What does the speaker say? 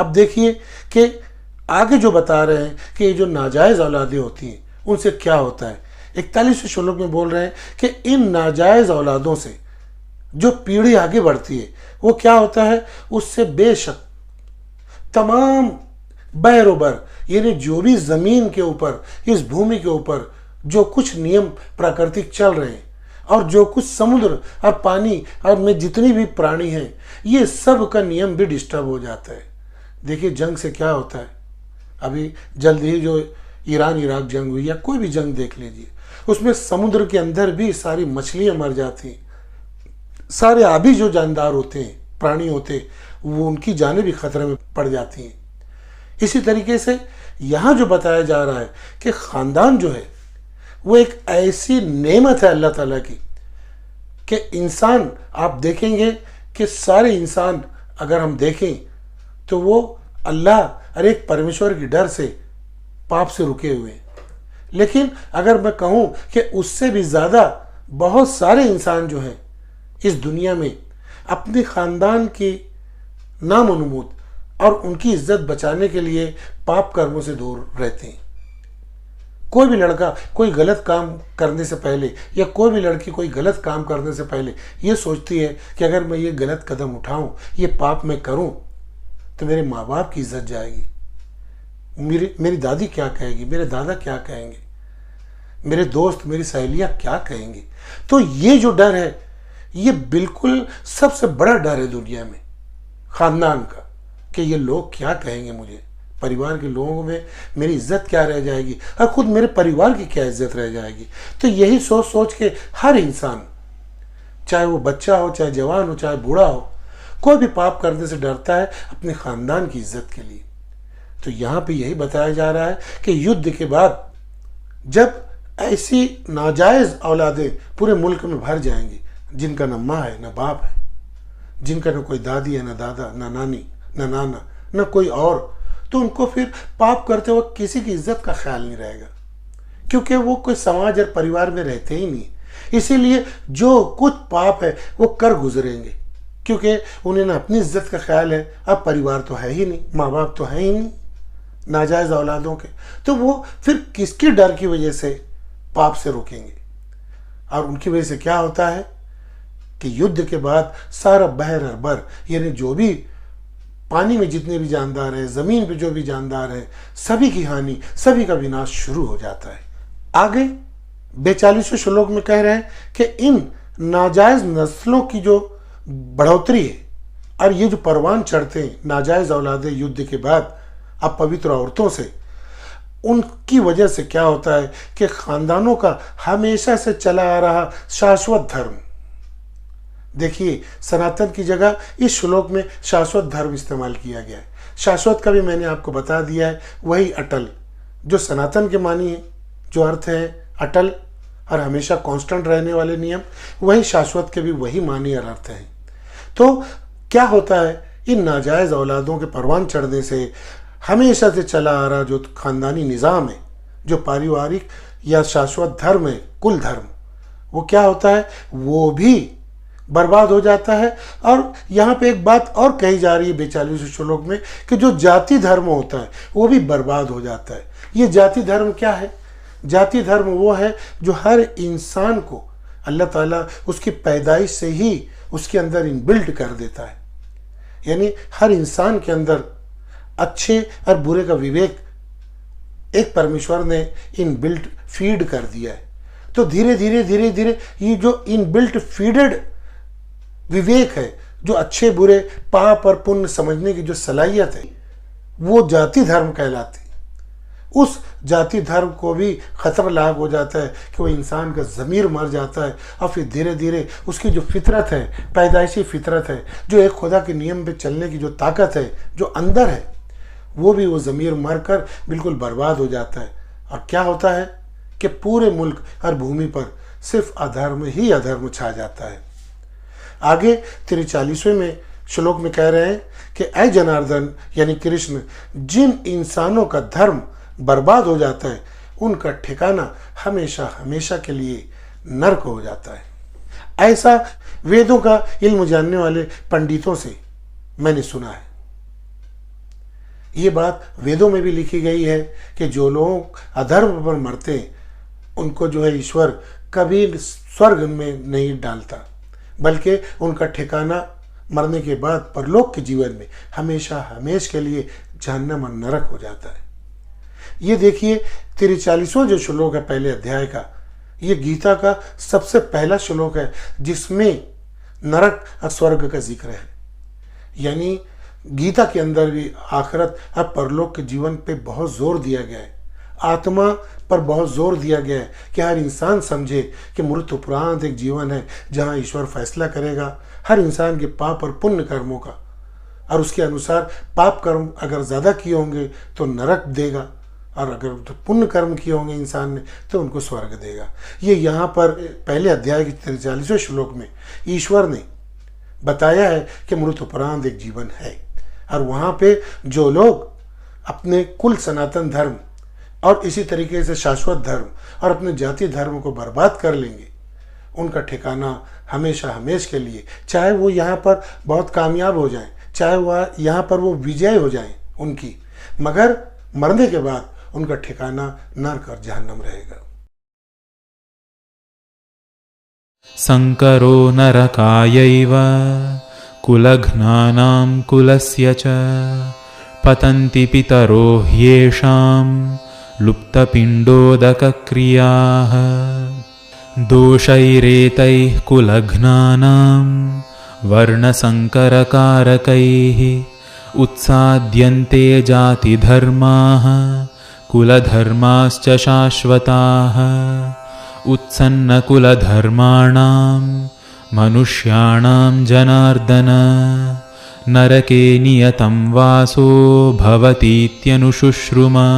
अब देखिए कि आगे जो बता रहे हैं कि ये जो नाजायज़ औलादें होती हैं उनसे क्या होता है। 41वें श्लोक में बोल रहे हैं कि इन नाजायज़ औलादों से जो पीढ़ी आगे बढ़ती है वो क्या होता है, उससे बेशक तमाम बहरोबर, यानी जो भी ज़मीन के ऊपर, इस भूमि के ऊपर जो कुछ नियम प्राकृतिक चल रहे हैं और जो कुछ समुद्र और पानी और में जितनी भी प्राणी हैं, ये सब का नियम भी डिस्टर्ब हो जाता है। देखिए जंग से क्या होता है, अभी जल्द ही जो ईरान इराक जंग हुई या कोई भी जंग देख लीजिए, उसमें समुद्र के अंदर भी सारी मछलियां मर जाती हैं, सारे आबी जो जानदार होते हैं, प्राणी होते हैं, वो उनकी जानें भी खतरे में पड़ जाती हैं। इसी तरीके से यहाँ जो बताया जा रहा है कि ख़ानदान जो है वो एक ऐसी नेमत है अल्लाह ताला की कि इंसान, आप देखेंगे कि सारे इंसान अगर हम देखें तो वो अल्लाह और एक परमेश्वर की डर से पाप से रुके हुए हैं। लेकिन अगर मैं कहूँ कि उससे भी ज़्यादा बहुत सारे इंसान जो हैं इस दुनिया में अपने ख़ानदान की नामनुमूद और उनकी इज्जत बचाने के लिए पाप कर्मों से दूर रहते हैं। कोई भी लड़का कोई गलत काम करने से पहले या कोई भी लड़की कोई गलत काम करने से पहले ये सोचती है कि अगर मैं ये गलत कदम उठाऊं, ये पाप मैं करूं, तो मेरे माँ बाप की इज्जत जाएगी, मेरी दादी क्या कहेगी, मेरे दादा क्या कहेंगे, मेरे दोस्त मेरी सहेलियां क्या कहेंगी। तो ये जो डर है ये बिल्कुल सबसे बड़ा डर है दुनिया में, ख़ानदान का, कि ये लोग क्या कहेंगे मुझे, परिवार के लोगों में मेरी इज्जत क्या रह जाएगी और खुद मेरे परिवार की क्या इज्जत रह जाएगी। तो यही सोच सोच के हर इंसान, चाहे वो बच्चा हो, चाहे जवान हो, चाहे बूढ़ा हो, कोई भी पाप करने से डरता है अपने ख़ानदान की इज्जत के लिए। तो यहाँ पे यही बताया जा रहा है कि युद्ध के बाद जब ऐसी नाजायज़ औलादें पूरे मुल्क में भर जाएंगी, जिनका न माँ है न बाप है, जिनका न कोई दादी है न दादा न नानी न नाना न कोई और, तो उनको फिर पाप करते वक्त किसी की इज्जत का ख्याल नहीं रहेगा, क्योंकि वो कोई समाज और परिवार में रहते ही नहीं। इसीलिए जो कुछ पाप है वो कर गुजरेंगे, क्योंकि उन्हें ना अपनी इज्जत का ख्याल है, अब परिवार तो है ही नहीं, माँ बाप तो है ही नहीं नाजायज़ औलादों के, तो वो फिर किसके डर की वजह से पाप से रोकेंगे। और उनकी वजह से क्या होता है कि युद्ध के बाद सारा बहर और बर, यानी जो भी पानी में जितने भी जानदार हैं, ज़मीन पे जो भी जानदार हैं, सभी की हानि, सभी का विनाश शुरू हो जाता है। आगे 42वें श्लोक में कह रहे हैं कि इन नाजायज़ नस्लों की जो बढ़ोतरी है और ये जो परवान चढ़ते हैं नाजायज़ औलादे युद्ध के बाद अपवित्र औरतों से, उनकी वजह से क्या होता है कि ख़ानदानों का हमेशा से चला आ रहा शाश्वत धर्म, देखिए सनातन की जगह इस श्लोक में शाश्वत धर्म इस्तेमाल किया गया है। शाश्वत का भी मैंने आपको बता दिया है, वही अटल, जो सनातन के मानी है, जो अर्थ है अटल और हमेशा कांस्टेंट रहने वाले नियम, वही शाश्वत के भी वही मानी और अर्थ हैं। तो क्या होता है, इन नाजायज़ औलादों के परवान चढ़ने से हमेशा से चला आ रहा जो ख़ानदानी निज़ाम है, जो पारिवारिक या शाश्वत धर्म है, कुल धर्म, वो क्या होता है, वो भी बर्बाद हो जाता है। और यहाँ पे एक बात और कही जा रही है 42वें श्लोक में कि जो जाति धर्म होता है वो भी बर्बाद हो जाता है। ये जाति धर्म क्या है? जाति धर्म वो है जो हर इंसान को अल्लाह ताला उसकी पैदाइश से ही उसके अंदर इनबिल्ट कर देता है, यानी हर इंसान के अंदर अच्छे और बुरे का विवेक एक परमेश्वर ने इनबिल्ट फीड कर दिया है। तो धीरे धीरे धीरे धीरे ये जो इनबिल्ट फीडेड विवेक है, जो अच्छे बुरे पाप और पुण्य समझने की जो सलाहियत है, वो जाति धर्म कहलाती है। उस जाति धर्म को भी खतरा लाग हो जाता है कि वो इंसान का ज़मीर मर जाता है और फिर धीरे धीरे उसकी जो फितरत है, पैदाइशी फितरत है, जो एक खुदा के नियम पे चलने की जो ताकत है जो अंदर है, वो भी वो ज़मीर मर कर बिल्कुल बर्बाद हो जाता है। और क्या होता है कि पूरे मुल्क और भूमि पर सिर्फ अधर्म ही अधर्म छा जाता है। आगे 43वें में श्लोक में कह रहे हैं कि ऐ जनार्दन यानी कृष्ण, जिन इंसानों का धर्म बर्बाद हो जाता है उनका ठिकाना हमेशा हमेशा के लिए नरक हो जाता है। ऐसा वेदों का इल्म जानने वाले पंडितों से मैंने सुना है। ये बात वेदों में भी लिखी गई है कि जो लोग अधर्म पर मरते उनको जो है ईश्वर कभी स्वर्ग में नहीं डालता, बल्कि उनका ठिकाना मरने के बाद परलोक के जीवन में हमेशा हमेशा के लिए जहन्नम और नरक हो जाता है। ये देखिए 43वां जो श्लोक है पहले अध्याय का, ये गीता का सबसे पहला श्लोक है जिसमें नरक और स्वर्ग का जिक्र है। यानी गीता के अंदर भी आखिरत और परलोक के जीवन पे बहुत जोर दिया गया है, आत्मा पर बहुत जोर दिया गया है कि हर इंसान समझे कि मृत्यु उपरांत एक जीवन है जहाँ ईश्वर फैसला करेगा हर इंसान के पाप और पुण्य कर्मों का, और उसके अनुसार पाप कर्म अगर ज़्यादा किए होंगे तो नरक देगा, और अगर पुण्य कर्म किए होंगे इंसान ने तो उनको स्वर्ग देगा। ये यहाँ पर पहले अध्याय के 43वें श्लोक में ईश्वर ने बताया है कि मृत्यु उपरांत एक जीवन है, और वहाँ पे जो लोग अपने कुल सनातन धर्म और इसी तरीके से शाश्वत धर्म और अपने जातीय धर्म को बर्बाद कर लेंगे, उनका ठिकाना हमेशा हमेशा के लिए, चाहे वो यहाँ पर बहुत कामयाब हो जाएं, चाहे वह यहाँ पर वो विजय हो जाएं उनकी, मगर मरने के बाद उनका ठिकाना नरक और जहन्नम रहेगा। संकरो नरकायैव कुलघ्नानां कुलस्य च पतन्ति पितरो ह्येषां लुप्तपिण्डोदकक्रियाः दोषैरेतैः कुलघ्नानां वर्णसंकरकारकैः उत्साद्यन्ते जातिधर्माः कुलधर्माश्च शाश्वताः उत्सन्नकुलधर्माणां मनुष्याणां जनार्दन नरके नियतं वासो भवतीत्यनुशुश्रुमा।